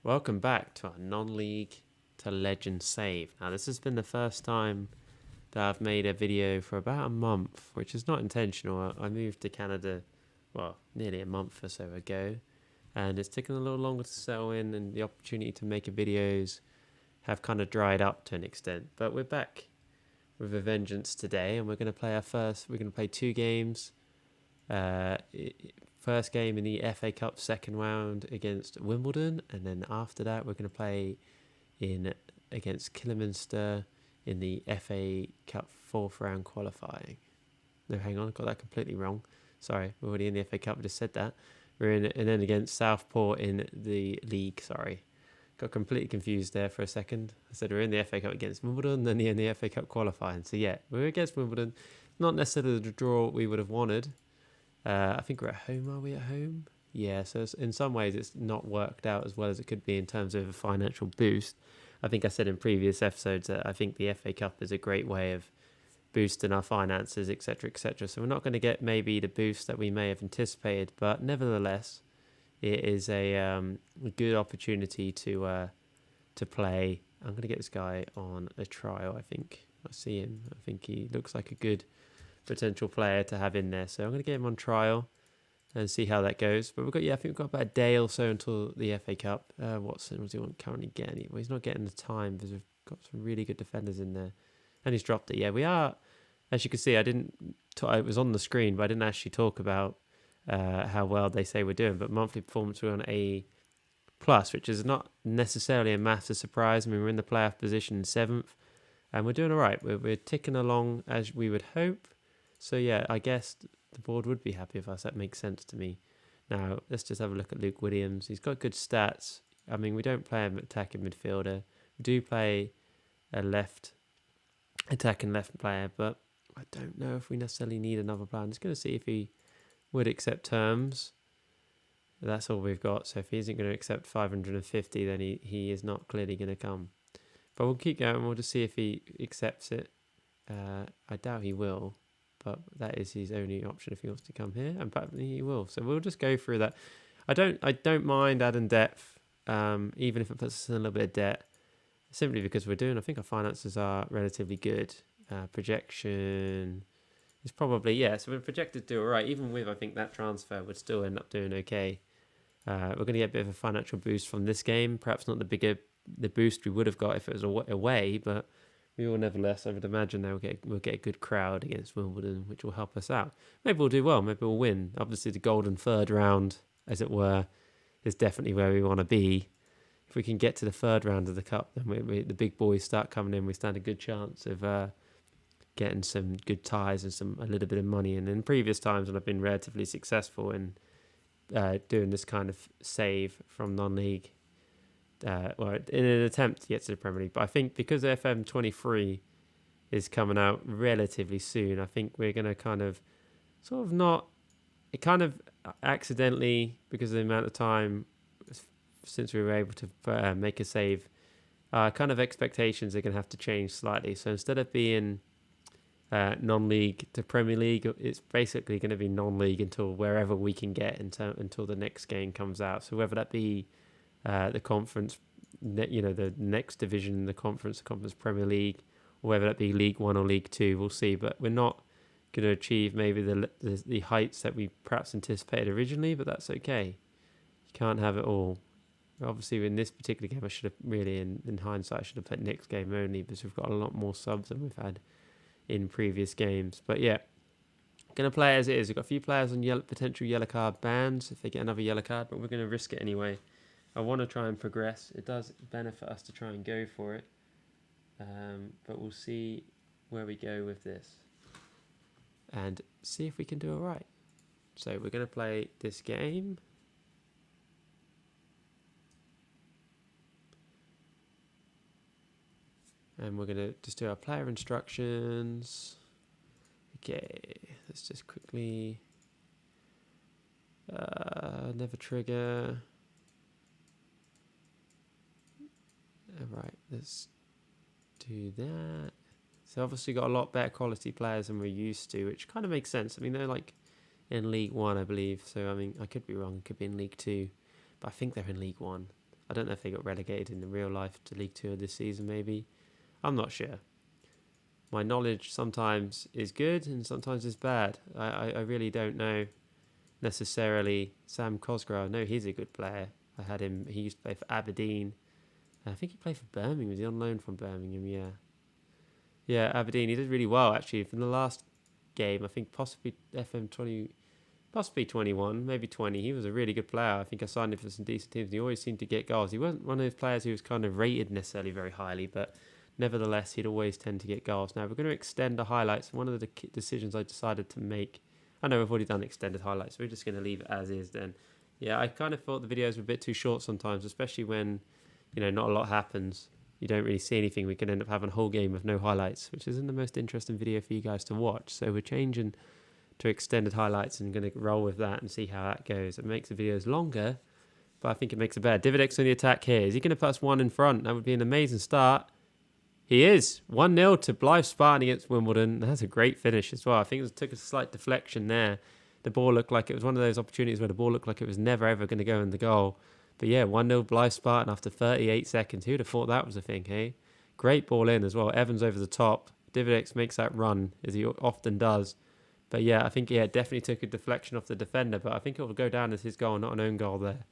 Welcome back to our non-league to legend save. Now this has been the first time that I've made a video for about a month, which is not intentional. I moved to Canada, well, nearly a month or so ago, and it's taken a little longer to settle in, and the opportunity to make videos have kind of dried up to an extent. But we're back with a vengeance today, and we're going to play We're going to play two games. Uh, First game in the FA Cup second round against Wimbledon, and then after that we're going to play in against Kidderminster in the FA Cup fourth round qualifying. No, hang on, got that completely wrong. Sorry, we're already in the FA Cup. I just said that. We're in, and then against Southport in the league. Sorry, got completely confused there for a second. I said we're in the FA Cup against Wimbledon, then in the FA Cup qualifying. So yeah, we're against Wimbledon. Not necessarily the draw we would have wanted. I think we're at home. Are we at home? Yeah, so in some ways it's not worked out as well as it could be in terms of a financial boost. I think I said in previous episodes that I think the FA Cup is a great way of boosting our finances, etc., etc. So we're not going to get maybe the boost that we may have anticipated, but nevertheless, it is a good opportunity to play. I'm going to get this guy on a trial. I think I see him. I think he looks like a good potential player to have in there. So I'm going to get him on trial and see how that goes. But I think we've got about a day or so until the FA Cup. Watson, what does he want currently getting? Well, he's not getting the time because we've got some really good defenders in there. And he's dropped it. Yeah, we are. As you can see, it was on the screen, but I didn't actually talk about how well they say we're doing. But monthly performance, we're on A plus, which is not necessarily a massive surprise. I mean, we're in the playoff position 7th, and we're doing all right. We're ticking along as we would hope. So yeah, I guess the board would be happy with us. That makes sense to me. Now, let's just have a look at Luke Williams. He's got good stats. I mean, we don't play him attacking midfielder. We do play a attacking left player, but I don't know if we necessarily need another player. I'm just going to see if he would accept terms. That's all we've got. So if he isn't going to accept 550, then he is not clearly going to come. But we'll keep going. We'll just see if he accepts it. I doubt he will. But that is his only option if he wants to come here, and apparently he will. So we'll just go through that. I don't mind adding depth, even if it puts us in a little bit of debt, simply because I think our finances are relatively good. Projection is probably, so we're projected to do all right. Even with, I think, that transfer, we'd still end up doing okay. We're going to get a bit of a financial boost from this game. Perhaps not the boost we would have got if it was away, but we will nevertheless, I would imagine we'll get a good crowd against Wimbledon, which will help us out. Maybe we'll do well. Maybe we'll win. Obviously, the golden third round, as it were, is definitely where we want to be. If we can get to the third round of the cup, then the big boys start coming in. We stand a good chance of getting some good ties and a little bit of money. And in previous times when I've been relatively successful in doing this kind of save from non-league, in an attempt to get to the Premier League. But I think because FM23 is coming out relatively soon, I think we're going to kind of accidentally, because of the amount of time since we were able to make a save, kind of expectations are going to have to change slightly. So instead of being non-league to Premier League, it's basically going to be non-league until wherever we can get until the next game comes out. So whether that be the conference, the next division in the conference Premier League, or whether that be League One or League Two, we'll see. But we're not going to achieve maybe the heights that we perhaps anticipated originally, but that's okay. You can't have it all. Obviously, in this particular game, I should have really, in hindsight, I should have put next game only because we've got a lot more subs than we've had in previous games. But yeah, going to play as it is. We've got a few players on potential yellow card bans if they get another yellow card, but we're going to risk it anyway. I want to try and progress. It does benefit us to try and go for it. But we'll see where we go with this and see if we can do it right. So we're going to play this game. And we're going to just do our player instructions. Okay, let's just quickly... never trigger... Right, let's do that. So obviously got a lot better quality players than we're used to, which kind of makes sense. I mean, they're like in League One, I believe. So, I mean, I could be wrong. Could be in League Two. But I think they're in League One. I don't know if they got relegated in the real life to League Two this season, maybe. I'm not sure. My knowledge sometimes is good and sometimes is bad. I really don't know necessarily Sam Cosgrove. I know he's a good player. I had him, he used to play for Aberdeen. I think he played for Birmingham. Was he on loan from Birmingham? Yeah. Yeah, Aberdeen. He did really well, actually. From the last game, I think possibly FM20, possibly 21, maybe 20. He was a really good player. I think I signed him for some decent teams. He always seemed to get goals. He wasn't one of those players who was kind of rated necessarily very highly, but nevertheless, he'd always tend to get goals. Now, we're going to extend the highlights. One of the decisions I decided to make, I know we've already done extended highlights, so we're just going to leave it as is then. Yeah, I kind of thought the videos were a bit too short sometimes, especially when, not a lot happens. You don't really see anything. We can end up having a whole game with no highlights, which isn't the most interesting video for you guys to watch. So we're changing to extended highlights and going to roll with that and see how that goes. It makes the videos longer, but I think it makes it better. Dividex on the attack here. Is he going to put us one in front? That would be an amazing start. He is. 1-0 to Blyth Spartans against Wimbledon. That's a great finish as well. I think it took a slight deflection there. The ball looked like it was one of those opportunities where the ball looked like it was never, ever going to go in the goal. But yeah, 1-0 Blyth Spartan after 38 seconds. Who'd have thought that was a thing, hey? Great ball in as well. Evans over the top. Dividex makes that run, as he often does. But yeah, I think, definitely took a deflection off the defender. But I think it will go down as his goal, not an own goal there.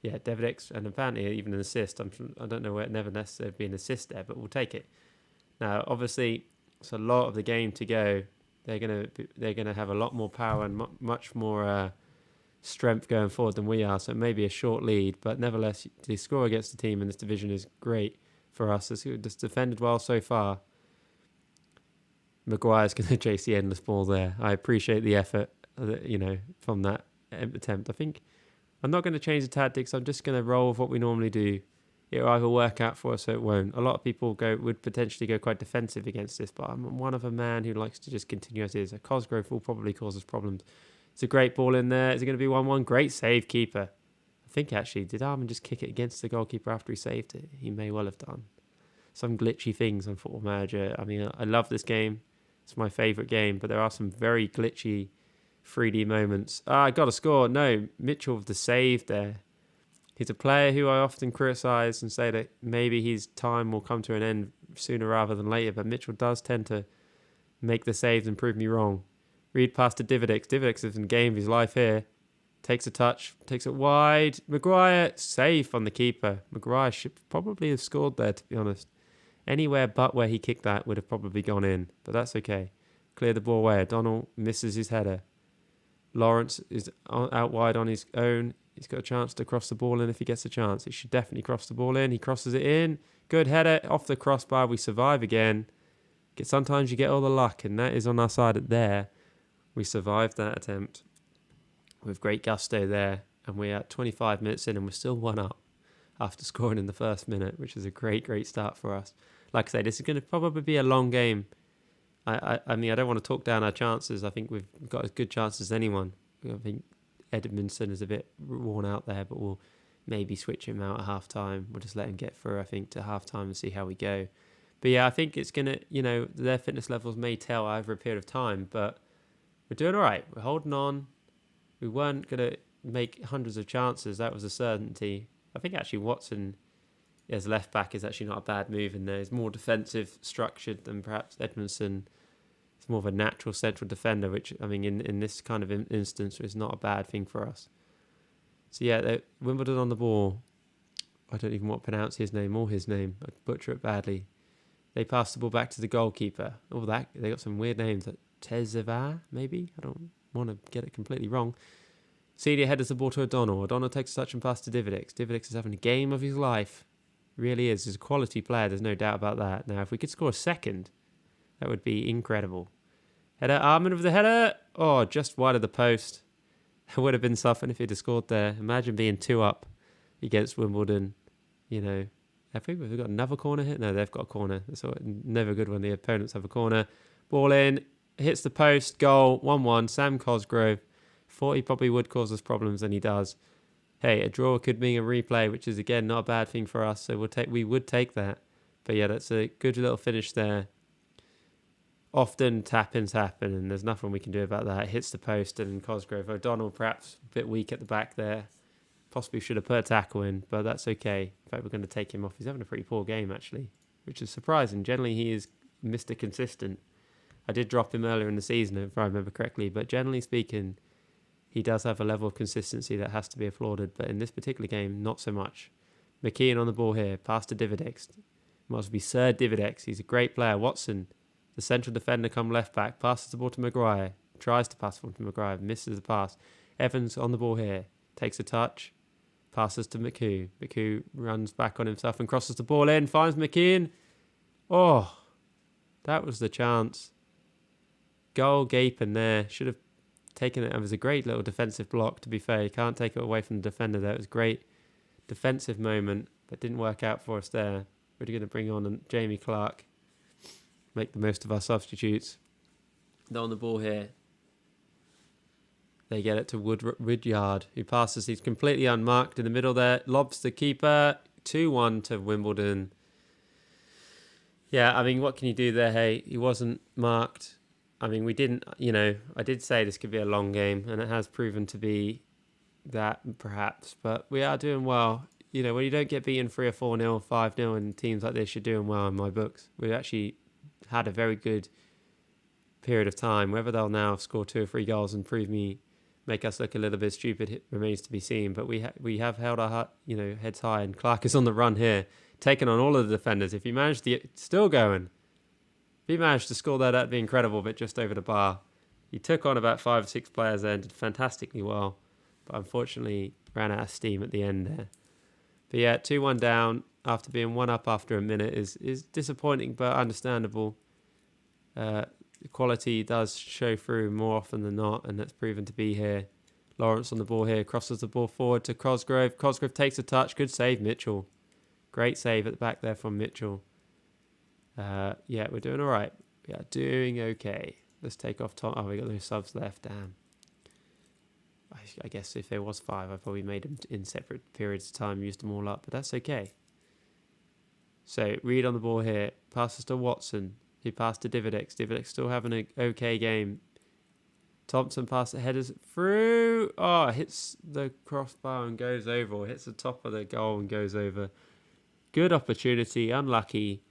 Yeah, Dividex, and apparently even an assist. I don't know where it never necessarily be an assist there, but we'll take it. Now, obviously, it's a lot of the game to go. They're gonna have a lot more power and much more strength going forward than we are. So it may be a short lead, but nevertheless, the score against the team in this division is great for us. It's just defended well so far. Maguire's going to chase the endless ball there. I appreciate the effort, from that attempt. I think I'm not going to change the tactics. I'm just going to roll with what we normally do. It'll either work out for us or it won't. A lot of people would potentially go quite defensive against this, but I'm one of a man who likes to just continue as is. A Cosgrove will probably cause us problems. It's a great ball in there. Is it going to be 1-1? Great save, keeper. I think actually, did Armin just kick it against the goalkeeper after he saved it? He may well have done. Some glitchy things on Football Manager. I mean, I love this game. It's my favourite game, but there are some very glitchy 3D moments. I got a score. No, Mitchell with the save there. He's a player who I often criticise and say that maybe his time will come to an end sooner rather than later, but Mitchell does tend to make the saves and prove me wrong. Read past to Dividex. Dividex is in the game of his life here. Takes a touch, takes it wide. Maguire, safe on the keeper. Maguire should probably have scored there, to be honest. Anywhere but where he kicked that would have probably gone in, but that's okay. Clear the ball away. O'Donnell misses his header. Lawrence is out wide on his own. He's got a chance to cross the ball in if he gets a chance. He should definitely cross the ball in. He crosses it in. Good header off the crossbar. We survive again. Sometimes you get all the luck, and that is on our side there. We survived that attempt with great gusto there, and we're at 25 minutes in, and we're still 1-up after scoring in the first minute, which is a great, great start for us. Like I say, this is going to probably be a long game. I mean, I don't want to talk down our chances. I think we've got as good chances as anyone. I think Edmondson is a bit worn out there, but we'll maybe switch him out at half-time. We'll just let him get through, I think, to half-time and see how we go. But yeah, I think it's going to, their fitness levels may tell over a period of time, but we're doing all right. We're holding on. We weren't going to make hundreds of chances. That was a certainty. I think actually Watson as left back is actually not a bad move in there. He's more defensive structured than perhaps Edmondson. He's more of a natural central defender, which, I mean, in this kind of instance is not a bad thing for us. So yeah, Wimbledon on the ball. I don't even want to pronounce his name or his name. I butcher it badly. They pass the ball back to the goalkeeper. They got some weird names. Like Tezevar, maybe? I don't want to get it completely wrong. Celia headers the ball to O'Donnell. O'Donnell takes a touch and pass to Dividex. Dividex is having a game of his life. Really is. He's a quality player. There's no doubt about that. Now, if we could score a second, that would be incredible. Header, Armin with the header. Oh, just wide of the post. It would have been something if he'd have scored there. Imagine being 2-up against Wimbledon. I think we've got another corner hit. No, they've got a corner. It's never good when the opponents have a corner. Ball in. Hits the post. Goal. 1-1. Sam Cosgrove. Thought he probably would cause us problems, and he does. Hey, a draw could mean a replay, which is, again, not a bad thing for us. So we would take that. But yeah, that's a good little finish there. Often tap-ins happen, and there's nothing we can do about that. It hits the post, and Cosgrove. O'Donnell perhaps a bit weak at the back there. Possibly should have put a tackle in, but that's okay. In fact, we're going to take him off. He's having a pretty poor game, actually, which is surprising. Generally, he is Mr. Consistent. I did drop him earlier in the season, if I remember correctly, but generally speaking, he does have a level of consistency that has to be applauded, but in this particular game, not so much. McKeon on the ball here, pass to Dividex. Must be Sir Dividex. He's a great player. Watson, the central defender, come left back, passes the ball to Maguire, tries to pass the ball to Maguire, misses the pass. Evans on the ball here, takes a touch, passes to McHugh. McHugh runs back on himself and crosses the ball in, finds McKeon. Oh, that was the chance. Goal gaping there. Should have taken it. It was a great little defensive block, to be fair. You can't take it away from the defender there. It was a great defensive moment, but didn't work out for us there. We're going to bring on Jamie Clark, make the most of our substitutes. They're on the ball here. They get it to Woodyard, who passes. He's completely unmarked in the middle there. Lobs the keeper. 2-1 to Wimbledon. Yeah, I mean, what can you do there, hey? He wasn't marked. I mean, we didn't, I did say this could be a long game, and it has proven to be that, perhaps. But we are doing well. When you don't get beaten 3 or 4-0, 5-0 in teams like this, you're doing well in my books. We've actually had a very good period of time. Whether they'll now score 2 or 3 goals and make us look a little bit stupid, it remains to be seen. But we have held our heads high, and Clark is on the run here, taking on all of the defenders. If he managed to still going, if he managed to score there, that'd be incredible, but just over the bar. He took on about 5 or 6 players there and did fantastically well, but unfortunately ran out of steam at the end there. But yeah, 2-1 down after being 1 up after a minute is disappointing, but understandable. The quality does show through more often than not, and that's proven to be here. Lawrence on the ball here, crosses the ball forward to Cosgrove. Cosgrove takes a touch. Good save, Mitchell. Great save at the back there from Mitchell. Yeah, we're doing all right. We are doing okay. Let's take off Tom. Oh, we got no subs left. Damn. I guess if there was 5, I probably made them in separate periods of time, used them all up, but that's okay. So, Reed on the ball here. Passes to Watson. He passed to Dividex. Dividex still having an okay game. Thompson passed the headers through. Oh, hits the crossbar and goes over, or hits the top of the goal and goes over. Good opportunity, unlucky.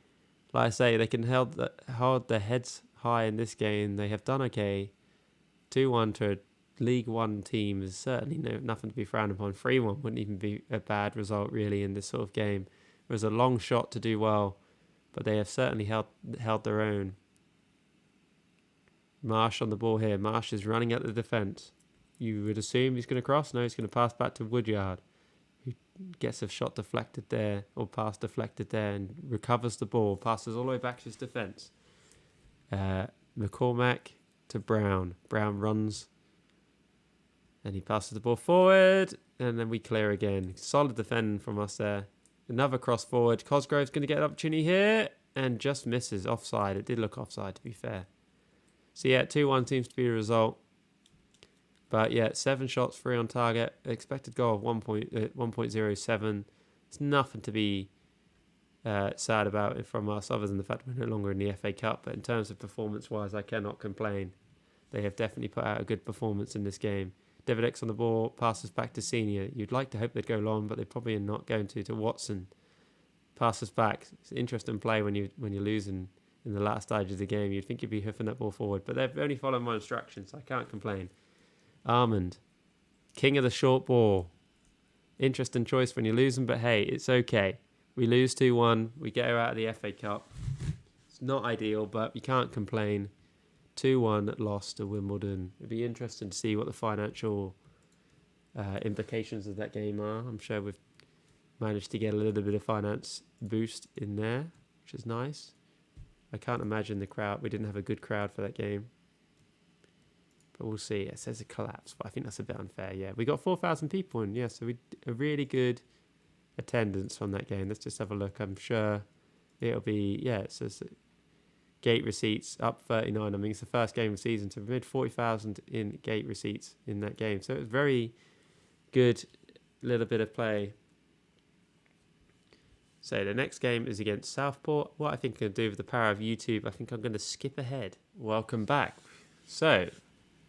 Like I say, they can hold their heads high in this game. They have done okay. 2-1 to a League One team is certainly nothing to be frowned upon. 3-1 wouldn't even be a bad result, really, in this sort of game. It was a long shot to do well, but they have certainly held their own. Marsh on the ball here. Marsh is running at the defence. You would assume he's going to cross. No, he's going to pass back to Woodyard, who gets a shot deflected there, or pass deflected there, and recovers the ball. Passes all the way back to his defence. McCormack to Brown. Brown runs, and he passes the ball forward, and then we clear again. Solid defending from us there. Another cross forward. Cosgrove's going to get an opportunity here, and just misses. Offside. It did look offside, to be fair. So yeah, 2-1 seems to be the result. But yeah, 7 shots, 3 on target. Expected goal of 1.07. It's nothing to be sad about it from us, other than the fact we're no longer in the FA Cup. But in terms of performance-wise, I cannot complain. They have definitely put out a good performance in this game. Dividex on the ball, passes back to Senior. You'd like to hope they'd go long, but they probably are not going to Watson. Passes back. It's an interesting play when you're losing in the last stage of the game. You'd think you'd be hoofing that ball forward, but they've only followed my instructions, so I can't complain. Armand, king of the short ball. Interesting choice when you're losing, but hey, it's okay. We lose 2-1. We get her out of the FA Cup. It's not ideal, but you can't complain. 2-1 loss to Wimbledon. It'd be interesting to see what the financial implications of that game are. I'm sure we've managed to get a little bit of finance boost in there, which is nice. I can't imagine the crowd. We didn't have a good crowd for that game. But we'll see. It says a collapse, but I think that's a bit unfair. Yeah, we got 4,000 people in. Yeah, so we a really good attendance from that game. Let's just have a look. I'm sure it'll be, yeah, it says gate receipts up 39. I mean, it's the first game of the season, so we made 40,000 in gate receipts in that game. So it was very good little bit of play. So the next game is against Southport. What I think I'm going to do with the power of YouTube, I think I'm going to skip ahead. Welcome back. So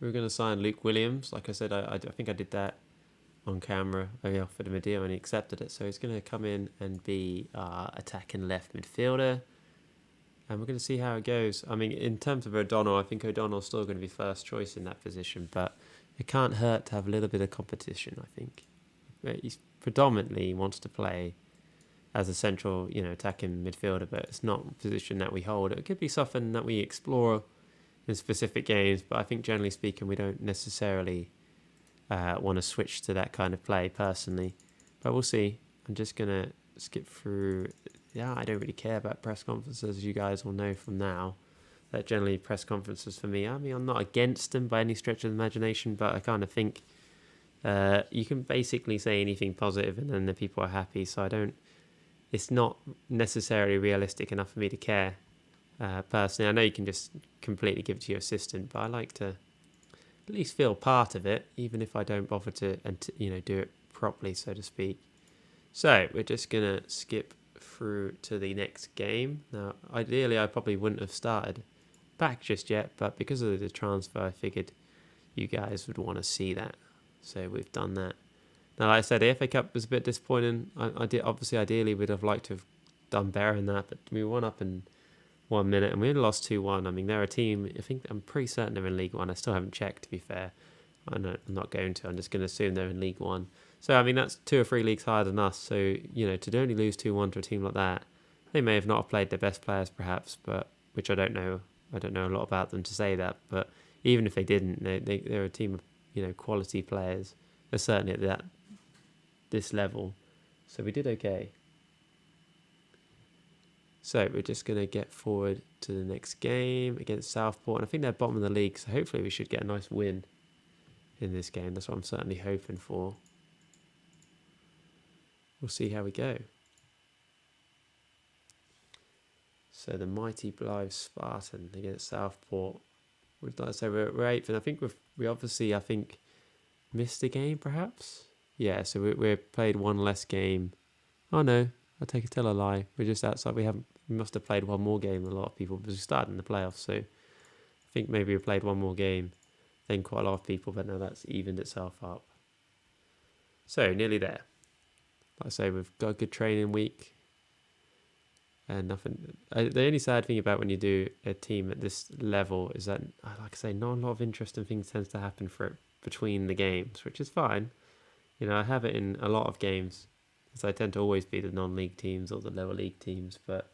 we're going to sign Luke Williams. Like I said, I think I did that on camera. I offered him a deal and he accepted it. So he's going to come in and be attacking left midfielder. And we're going to see how it goes. I mean, in terms of O'Donnell, I think O'Donnell's still going to be first choice in that position. But it can't hurt to have a little bit of competition, I think. But he predominantly wants to play as a central, attacking midfielder. But it's not a position that we hold. It could be something that we explore in specific games. But I think generally speaking, we don't necessarily want to switch to that kind of play personally, but we'll see. I'm just gonna skip through. Yeah, I don't really care about press conferences, as you guys will know from now. That generally press conferences for me. I mean, I'm not against them by any stretch of the imagination, but I kind of think you can basically say anything positive and then the people are happy. So I don't. It's not necessarily realistic enough for me to care. Personally, I know you can just completely give it to your assistant, but I like to at least feel part of it, even if I don't bother to, do it properly, so to speak. So we're just gonna skip through to the next game. Now, ideally, I probably wouldn't have started back just yet, but because of the transfer, I figured you guys would want to see that. So we've done that. Now, like I said, the FA Cup was a bit disappointing. I did obviously, ideally, we'd have liked to have done better in that, but we won up in 1 minute and we only lost 2-1. I mean, they're a team, I'm pretty certain they're in League One. I still haven't checked, to be fair. I'm not going to. I'm just going to assume they're in League One. So, I mean, that's 2 or 3 leagues higher than us. So, to only lose 2-1 to a team like that, they may have not played their best players, perhaps, but which I don't know. I don't know a lot about them to say that. But even if they didn't, they're a team of, quality players. They're certainly at this level. So we did okay. So we're just going to get forward to the next game against Southport. And I think they're bottom of the league, so hopefully we should get a nice win in this game. That's what I'm certainly hoping for. We'll see how we go. So the mighty Blyth Spartans against Southport. Like I say, we're 8th, and I think we obviously, missed a game, perhaps? Yeah, so we played one less game. Oh, no. I tell a lie. We're just outside. We must have played one more game than a lot of people because we started in the playoffs. So I think maybe we played one more game than quite a lot of people, but now that's evened itself up. So nearly there. Like I say, we've got a good training week and nothing. The only sad thing about when you do a team at this level is that, like I say, not a lot of interesting things tends to happen for it between the games, which is fine. I have it in a lot of games. So I tend to always be the non-league teams or the lower league teams, but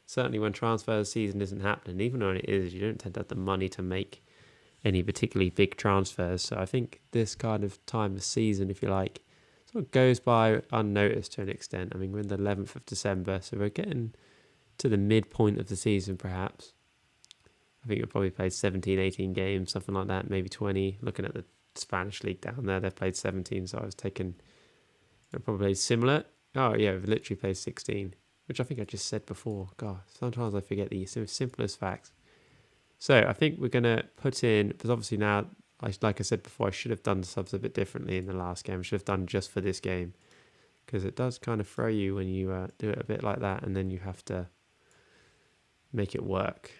certainly when transfer season isn't happening, even when it is, you don't tend to have the money to make any particularly big transfers. So I think this kind of time of season, if you like, sort of goes by unnoticed to an extent. I mean, we're in the 11th of December, so we're getting to the midpoint of the season, perhaps. I think we've probably played 17, 18 games, something like that, maybe 20. Looking at the Spanish league down there, they've played 17, so I was taking... They're probably similar. Oh, yeah, we've literally played 16, which I think I just said before. God, sometimes I forget the simplest facts. So I think we're going to put in, because obviously now, like I said before, I should have done the subs a bit differently in the last game. I should have done just for this game, because it does kind of throw you when you do it a bit like that, and then you have to make it work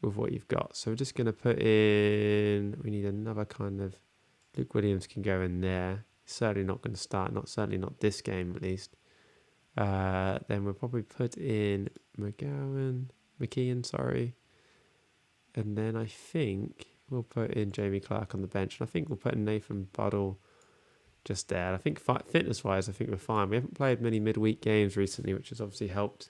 with what you've got. So we're just going to put in, we need another kind of, Luke Williams can go in there. Certainly not going to start, certainly not this game at least. Then we'll probably put in McKeon, sorry. And then I think we'll put in Jamie Clark on the bench. And I think we'll put in Nathan Buddle just there. And I think fitness-wise, I think we're fine. We haven't played many midweek games recently, which has obviously helped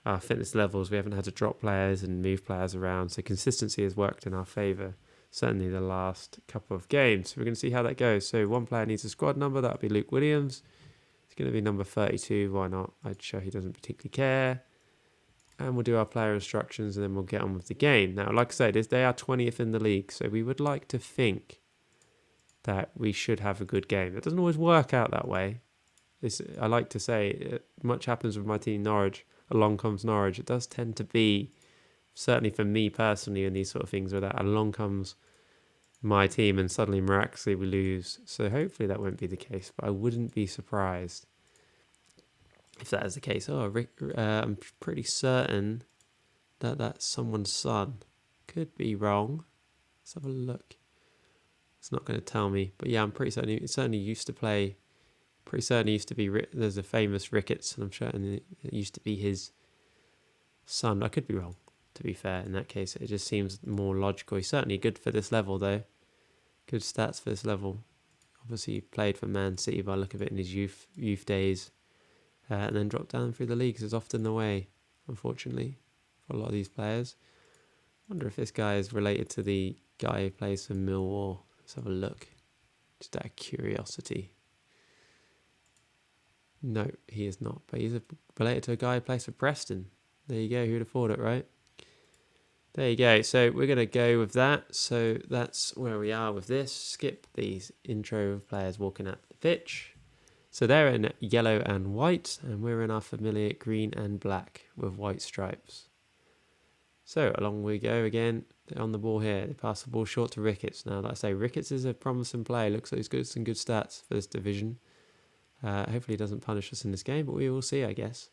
our fitness levels. We haven't had to drop players and move players around. So consistency has worked in our favour. Certainly the last couple of games. So we're going to see how that goes. So one player needs a squad number. That'll be Luke Williams. It's going to be number 32. Why not? I'd show he doesn't particularly care. And we'll do our player instructions and then we'll get on with the game. Now, like I said, they are 20th in the league. So we would like to think that we should have a good game. It doesn't always work out that way. I like to say, much happens with my team Norwich. Along comes Norwich. It does tend to be, certainly for me personally, in these sort of things, where that along comes my team and suddenly miraculously we lose. So hopefully that won't be the case, but I wouldn't be surprised if that is the case. I'm pretty certain that that's someone's son. Could be wrong. Let's have a look. It's not going to tell me. But yeah, I'm pretty certain it certainly used to play. Pretty certain he used to be. There's a famous Ricketts, and I'm certain it used to be his son. I could be wrong. To be fair, in that case, it just seems more logical. He's certainly good for this level, though. Good stats for this level. Obviously, he played for Man City by the look of it in his youth days, and then dropped down through the leagues is often the way, unfortunately, for a lot of these players. I wonder if this guy is related to the guy who plays for Millwall. Let's have a look. Just out of curiosity. No, he is not. But he's related to a guy who plays for Preston. There you go. Who'd have thought it, right? There you go. So we're going to go with that. So that's where we are with this. Skip these intro of players walking at the pitch. So they're in yellow and white, and we're in our familiar green and black with white stripes. So along we go again. They're on the ball here. They pass the ball short to Ricketts. Now, like I say, Ricketts is a promising player. Looks like he's got some good stats for this division. Hopefully he doesn't punish us in this game, but we will see, I guess.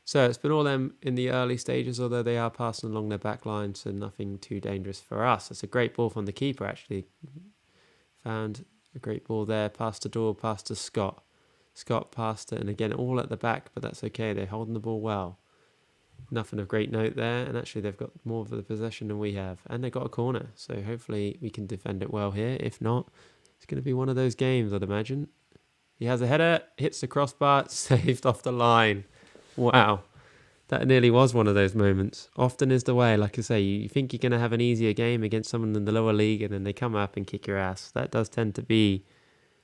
So it's been all them in the early stages, although they are passing along their back line, so nothing too dangerous for us. It's a great ball from the keeper, actually. Found a great ball there. Past to Doyle, past to Scott. Scott passed it, and again, all at the back, but that's okay. They're holding the ball well. Nothing of great note there, and actually they've got more of the possession than we have. And they've got a corner, so hopefully we can defend it well here. If not, it's going to be one of those games, I'd imagine. He has a header, hits the crossbar, saved off the line. Wow, that nearly was one of those moments. Often is the way, like I say, you think you're going to have an easier game against someone in the lower league and then they come up and kick your ass. That does tend to be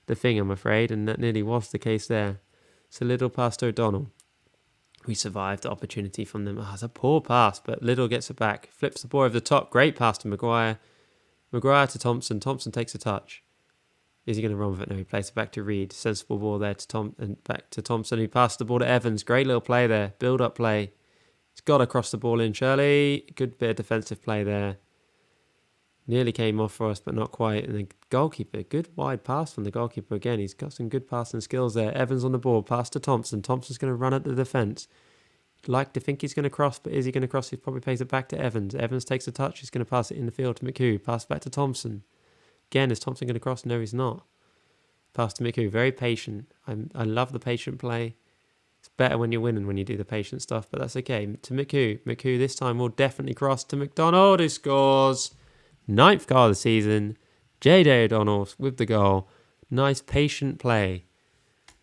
the thing, I'm afraid, and that nearly was the case there. So Liddell passed to O'Donnell. We survived the opportunity from them. Oh, it's a poor pass, but Liddell gets it back. Flips the ball over the top. Great pass to Maguire. Maguire to Thompson. Thompson takes a touch. Is he going to run with it? No, he plays it back to Reed. Sensible ball there to Tom and back to Thompson. He passed the ball to Evans. Great little play there. Build up play. He's got to cross the ball in. Shirley. Good bit of defensive play there. Nearly came off for us, but not quite. And the goalkeeper. Good wide pass from the goalkeeper again. He's got some good passing skills there. Evans on the ball. Pass to Thompson. Thompson's going to run at the defence. Like to think he's going to cross, but is he going to cross? He probably plays it back to Evans. Evans takes a touch. He's going to pass it in the field to McHugh. Pass back to Thompson. Again, is Thompson going to cross? No, he's not. Pass to Miku, very patient. I love the patient play. It's better when you're winning when you do the patient stuff, but that's okay. To Miku. Miku this time will definitely cross to McDonald, who scores. 9th goal of the season. J.J. O'Donnell with the goal. Nice patient play.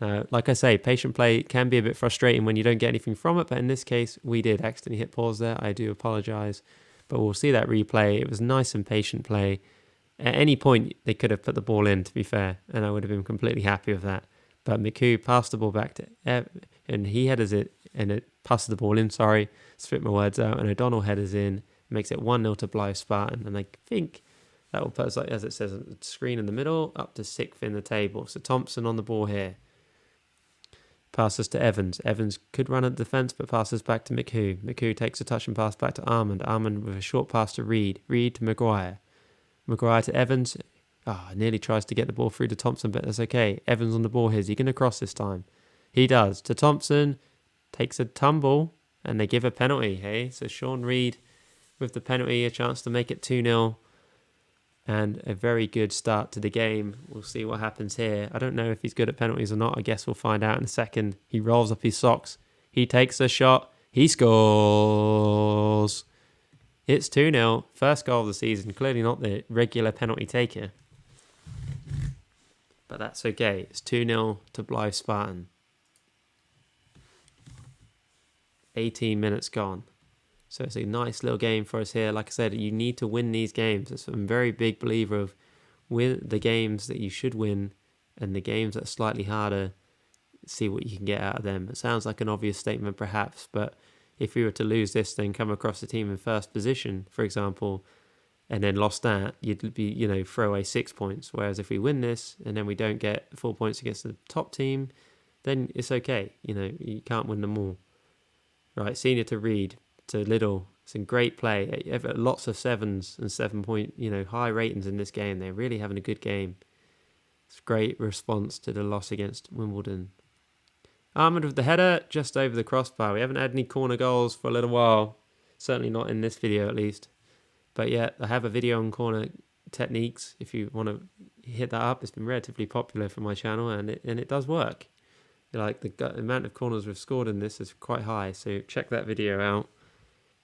Now, like I say, patient play can be a bit frustrating when you don't get anything from it, but in this case, we did accidentally hit pause there. I do apologise, but we'll see that replay. It was nice and patient play. At any point, they could have put the ball in, to be fair, and I would have been completely happy with that. But Miku passed the ball back to and he headers it, and it passes the ball in, spit my words out, and O'Donnell headers in, makes it 1-0 to Blyth Spartan, and I think that will put us, like, as it says on the screen in the middle, up to 6th in the table. So Thompson on the ball here. Passes to Evans. Evans could run at defence, but passes back to McHugh. McHugh takes a touch and pass back to Armand. Armand with a short pass to Reed. Reed to Maguire. Maguire to Evans. Nearly tries to get the ball through to Thompson, but that's okay. Evans on the ball here. Is he going to cross this time? He does. To Thompson. Takes a tumble, and they give a penalty, hey? So Sean Reed with the penalty, a chance to make it 2-0. And a very good start to the game. We'll see what happens here. I don't know if he's good at penalties or not. I guess we'll find out in a second. He rolls up his socks. He takes a shot. He scores. It's 2-0. First goal of the season. Clearly not the regular penalty taker. But that's okay. It's 2-0 to Blyth Spartan. 18 minutes gone. So it's a nice little game for us here. Like I said, you need to win these games. I'm a very big believer of win the games that you should win and the games that are slightly harder, see what you can get out of them. It sounds like an obvious statement perhaps, but if we were to lose this, then come across the team in first position, for example, and then lost that, you'd be, throw away 6 points. Whereas if we win this and then we don't get 4 points against the top team, then it's okay. You can't win them all. Right, senior to Reed. To Liddell. It's a great play. Lots of 7s and 7-point, high ratings in this game. They're really having a good game. It's a great response to the loss against Wimbledon. Armand with the header just over the crossbar. We haven't had any corner goals for a little while. Certainly not in this video at least. But yeah, I have a video on corner techniques. If you want to hit that up, it's been relatively popular for my channel, and it does work. Like the amount of corners we've scored in this is quite high, so check that video out.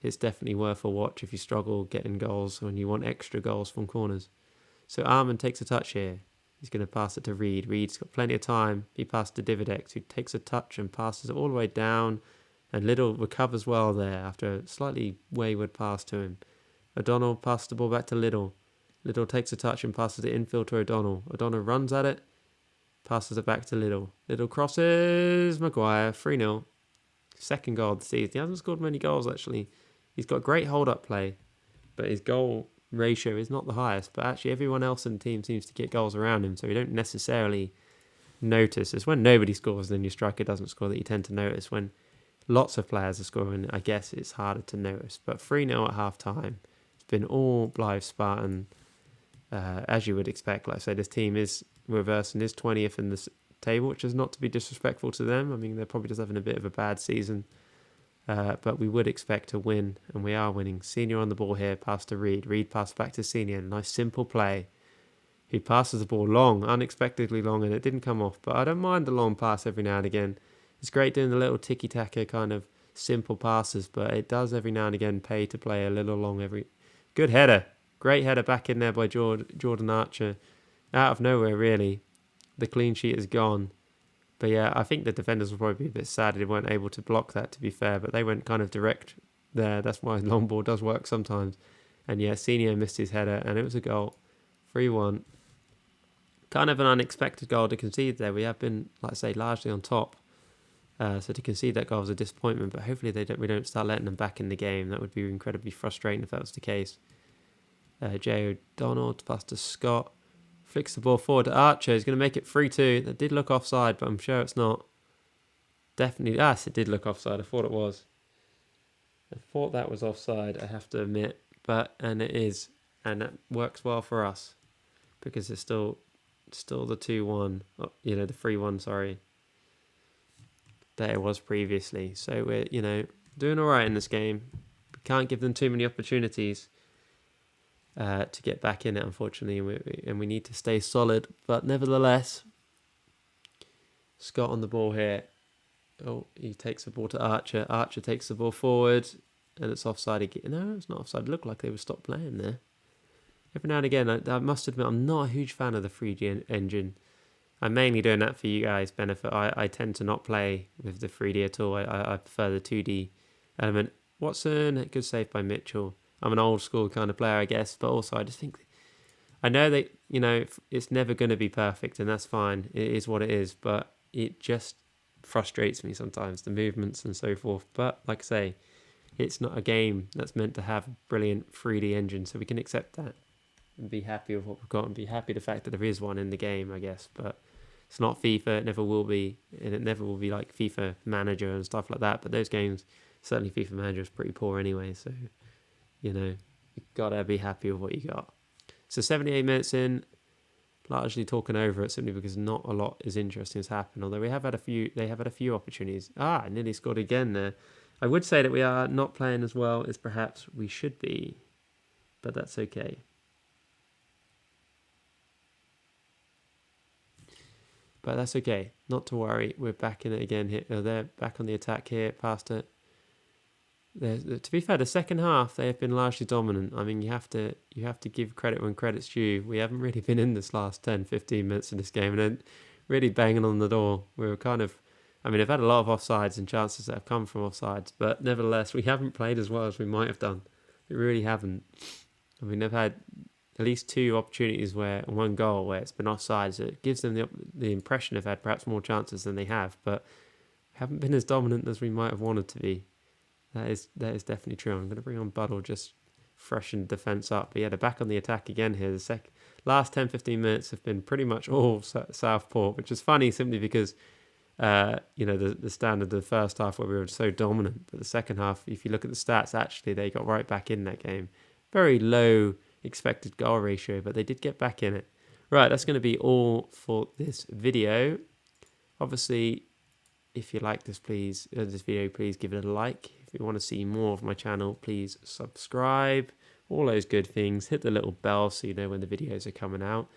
It's definitely worth a watch if you struggle getting goals when you want extra goals from corners. So Arman takes a touch here. He's going to pass it to Reed. Reed's got plenty of time. He passes to Dividex, who takes a touch and passes it all the way down. And Little recovers well there after a slightly wayward pass to him. O'Donnell passes the ball back to Little. Little takes a touch and passes it infield to O'Donnell. O'Donnell runs at it, passes it back to Little. Little crosses Maguire, 3-0. Second goal of the season. He hasn't scored many goals, actually. He's got great hold-up play, but his goal ratio is not the highest. But actually, everyone else in the team seems to get goals around him, so we don't necessarily notice. It's when nobody scores, then your striker doesn't score, that you tend to notice. When lots of players are scoring, I guess it's harder to notice. But 3-0 at half-time. It's been all Blyth Spartan, as you would expect. Like I say, this team is reversing, is 20th in the table, which is not to be disrespectful to them. I mean, they're probably just having a bit of a bad season. But we would expect to win, and we are winning. Senior on the ball here, pass to Reed. Reed pass back to Senior. Nice simple play. He passes the ball long, unexpectedly long, and it didn't come off. But I don't mind the long pass every now and again. It's great doing the little tiki-taka kind of simple passes, but it does every now and again pay to play a little long every... Good header. Great header back in there by Jordan Archer. Out of nowhere, really. The clean sheet is gone. But yeah, I think the defenders will probably be a bit sad they weren't able to block that, to be fair. But they went kind of direct there. That's why long ball does work sometimes. And yeah, Senior missed his header, and it was a goal. 3-1. Kind of an unexpected goal to concede there. We have been, like I say, largely on top. So to concede that goal was a disappointment. But hopefully we don't start letting them back in the game. That would be incredibly frustrating if that was the case. Jay O'Donnell pass to Scott. Flicks the ball forward to Archer. He's going to make it 3-2. That did look offside, but I'm sure it's not. Definitely, yes, it did look offside. I thought it was. I thought that was offside, I have to admit. And it is. And that works well for us. Because it's still the 2-1. The 3-1, sorry. That it was previously. So we're, doing all right in this game. We can't give them too many opportunities to get back in it, unfortunately, and we need to stay solid. But nevertheless, Scott on the ball here. Oh, he takes the ball to Archer. Archer takes the ball forward, and it's offside again. No, it's not offside. It looked like they were stopped playing there. Every now and again, I must admit, I'm not a huge fan of the 3D engine. I'm mainly doing that for you guys' benefit. I tend to not play with the 3D at all. I prefer the 2D element. Watson, good save by Mitchell. I'm an old school kind of player, I guess, but also I just think, I know that, it's never going to be perfect, and that's fine. It is what it is, but it just frustrates me sometimes, the movements and so forth. But like I say, it's not a game that's meant to have a brilliant 3D engine, so we can accept that and be happy with what we've got and be happy with the fact that there is one in the game, I guess. But it's not FIFA, it never will be, and it never will be like FIFA Manager and stuff like that. But those games, certainly FIFA Manager, is pretty poor anyway, so you gotta be happy with what you got. So 78 minutes in, largely talking over it simply because not a lot is interesting has happened. Although they have had a few opportunities. Nearly scored again there. I would say that we are not playing as well as perhaps we should be, but that's okay. But that's okay. Not to worry. We're back in it again here. They're back on the attack here. Past it. To be fair, the second half they have been largely dominant. I mean, you have to give credit when credit's due. We haven't really been in this last 10, 15 minutes in this game, and then really banging on the door. We were kind of, they've had a lot of offsides and chances that have come from offsides, but nevertheless, we haven't played as well as we might have done. We really haven't. They've had at least 2 opportunities and 1 goal where it's been offsides. So it gives them the impression they've had perhaps more chances than they have, but haven't been as dominant as we might have wanted to be. That is definitely true. I'm going to bring on Buddle, just freshen defence up. But yeah, they're back on the attack again here. The last 10-15 minutes have been pretty much all Southport, which is funny simply because, the standard of the first half where we were so dominant. But the second half, if you look at the stats, actually they got right back in that game. Very low expected goal ratio, but they did get back in it. Right, that's going to be all for this video. Obviously, if you like this video, please give it a like. If you want to see more of my channel, please subscribe. all those good things. Hit the little bell so you know when the videos are coming out.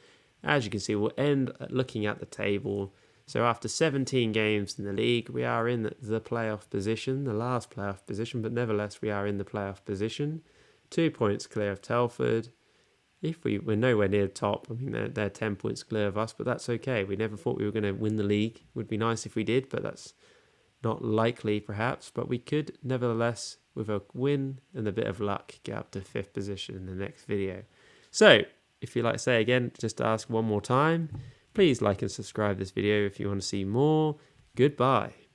As you can see, we'll end looking at the table. So after 17 games in the league, we are in the playoff position, the last playoff position, but nevertheless we are in the playoff position. 2 points clear of Telford. If we're nowhere near the top, I mean, they're 10 points clear of us, but that's okay. We never thought we were going to win the league. It would be nice if we did, but that's not likely perhaps. But we could nevertheless, with a win and a bit of luck, get up to 5th position in the next video. So, if you'd like to say again, just to ask one more time, please like and subscribe this video if you want to see more. Goodbye.